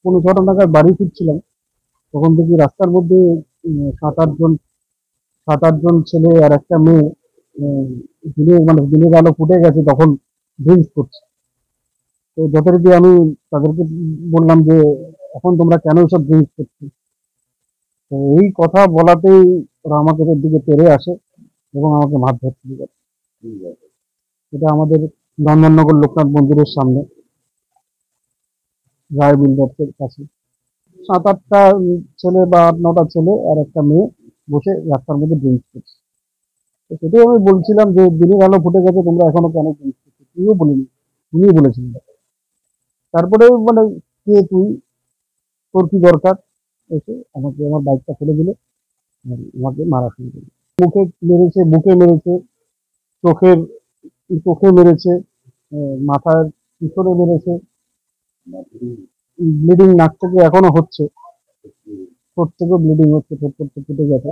6:30 নাগাদ বাড়ি ফিরছিলাম, তখন দেখি রাস্তার মধ্যে সাত আট জন ছেলে আর একটা মেয়ে দিনের আলো ফুটে গেছে তখন ড্রিঙ্কস করছে। তো যথারীতি আমি তাদেরকে বললাম যে এখন তোমরা কেন এসব ড্রিঙ্কস করছো। তো এই কথা বলাতেই ওরা আমাকে দিকে তেড়ে আসে এবং আমাকে মারধর শুরু করে। এটা আমাদের নন্দননগর লোকনাথ মন্দিরের সামনে, রায় বিল্ডার্সের কাছে। 7-8টা ছেলে বা 8-9টা ছেলে আর একটা মেয়ে বসে রাস্তার মধ্যে ড্রিঙ্কস করছে। তো সেটাই আমি বলছিলাম যে দিনের আলো ফুটে গেছে, তোমরা এখনো কেন ড্রিঙ্কস করছো? তুইও বলিনি, উনিই বলেছিলেন। তারপরে কে তুই, তোর কি দরকার? এসে আমাকে আমার বাইকটা ফেলে দিলে আর আমাকে মারা শুরু করলো। মুখে মেরেছে, বুকে মেরেছে, চোখের চোখে মেরেছে, মাথার পিছনে মেরেছে, ব্লিডিং নাক থেকে এখনো হচ্ছে, ঠোঁট থেকেও ব্লিডিং হচ্ছে, ঠোঁট ফুটে গেছে।